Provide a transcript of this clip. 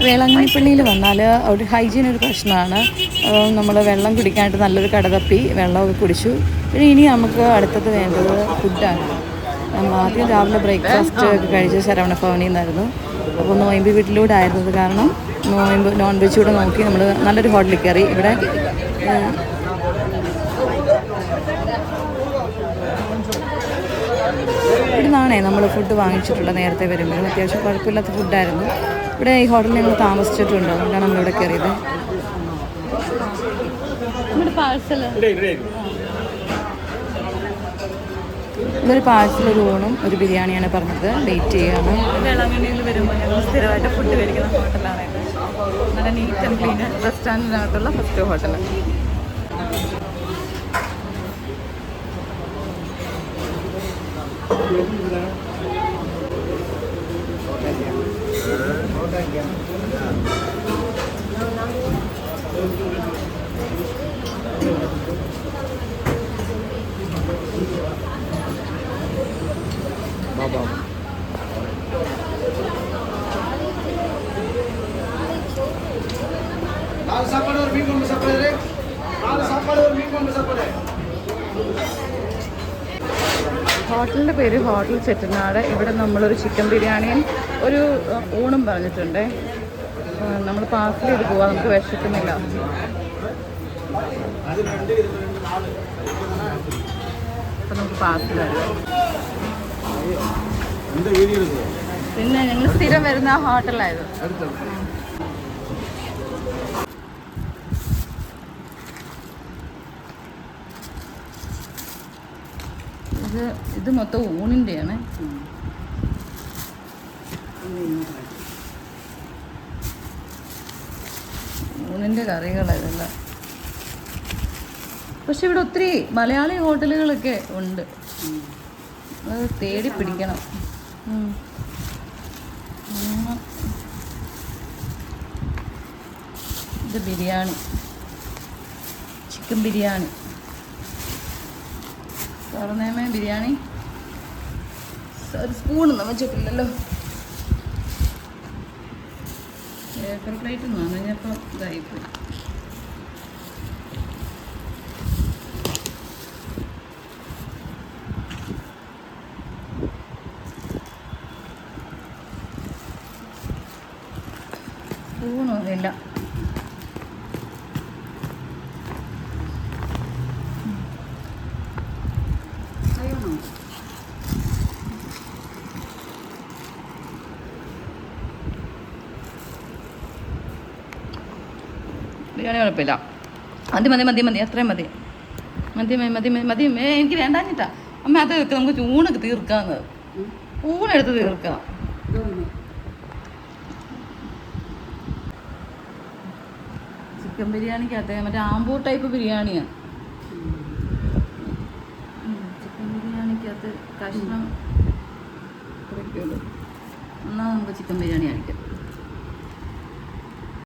വേളാങ്കണ്ണി പള്ളിയിൽ വന്നാൽ ഒരു ഹൈജീൻ ഒരു പ്രശ്നമാണ്. നമ്മൾ വെള്ളം കുടിക്കാനായിട്ട് നല്ലൊരു കട തപ്പി വെള്ളമൊക്കെ കുടിച്ചു. പിന്നെ ഇനി നമുക്ക് അടുത്തത് വേണ്ടത് ഫുഡാണ്. നമ്മൾ ആദ്യം രാവിലെ ബ്രേക്ക്ഫാസ്റ്റ് ഒക്കെ കഴിച്ച് ശരവണ ഭവനിൽ നിന്നായിരുന്നു. അപ്പോൾ നോയമ്പ് വീട്ടിലൂടെ ആയിരുന്നത് കാരണം നോൺ വെജ് കൂടെ നോക്കി നമ്മൾ നല്ലൊരു ഹോട്ടലിൽ കയറി. ഇവിടെ നിന്നാണേ നമ്മൾ ഫുഡ് വാങ്ങിച്ചിട്ടുള്ളത്. നേരത്തെ വരുമ്പോഴും അത്യാവശ്യം കുഴപ്പമില്ലാത്ത ഫുഡായിരുന്നു. ഇവിടെ ഈ ഹോട്ടലിൽ ഞങ്ങൾ താമസിച്ചിട്ടുണ്ട്, അതുകൊണ്ടാണ് നമ്മളിവിടെ കയറിയത്. ഇതൊരു പാഴ്സൽ, ഒരു ഊണും ഒരു ബിരിയാണിയാണ് പറഞ്ഞത്. വെയിറ്റ് ചെയ്യുകയാണ്. വേളാങ്കണ്ണിയിൽ വരുമ്പോൾ ഞങ്ങൾ സ്ഥിരമായിട്ട് ഫുഡ് കഴിക്കുന്ന ഹോട്ടലാണിത്. നല്ല നീറ്റ് ആൻഡ് ക്ലീൻ റെസ്റ്റോറൻറ്റിനകത്തുള്ള ഫസ്റ്റ് ഹോട്ടൽ. ഹോട്ടലിൻ്റെ പേര് ഹോട്ടൽ ചെട്ടിനാട്. ഇവിടെ നമ്മളൊരു ചിക്കൻ ബിരിയാണിയും ഒരു ഊണും പറഞ്ഞിട്ടുണ്ട്. നമ്മൾ പാർസൽ ചെയ്ത് പോവാം, നമുക്ക് വിശക്കുന്നില്ല. അപ്പം നമുക്ക് പാർസൽ തരാം. പിന്നെ ഞങ്ങൾ സ്ഥിരം വരുന്ന ഹോട്ടലായത്. ഇത് മൊത്തം ഊണിൻ്റെയാണ്. ഊണിൻ്റെ കറികളായതല്ല. പക്ഷെ ഇവിടെ ഒത്തിരി മലയാളി ഹോട്ടലുകളൊക്കെ ഉണ്ട്, അത് തേടി പിടിക്കണം. ഇത് ബിരിയാണി, ചിക്കൻ ബിരിയാണി. തുറന്നേമേ ബിരിയാണി. ഒരു സ്പൂണൊന്നും വെച്ചിട്ടില്ലല്ലോ. പേപ്പർ പ്ലേറ്റ് ഒന്നും കഴിഞ്ഞപ്പോൾ ഇതായിപ്പോയി. സ്പൂണൊന്നുമില്ല. ബിരിയാണി കുഴപ്പമില്ല. മതി മതി മതി മതി, അത്രയും മതി. മതി മതി മതി. എനിക്ക് വേണ്ടാഞ്ഞിട്ടാ അമ്മ. അത് നമുക്ക് ഊണൊക്കെ തീർക്കാന്ന്, ഊണെടുത്ത് തീർക്കാം. ചിക്കൻ ബിരിയാണിക്കകത്ത് മറ്റേ ആമ്പൂർ ടൈപ്പ് ബിരിയാണിയാണ്. ചിക്കൻ ബിരിയാണിക്കകത്ത് കഷ്ണം കുറയ്ക്കുള്ളൂ. എന്നാൽ നമുക്ക് ചിക്കൻ ബിരിയാണി കഴിക്കാം.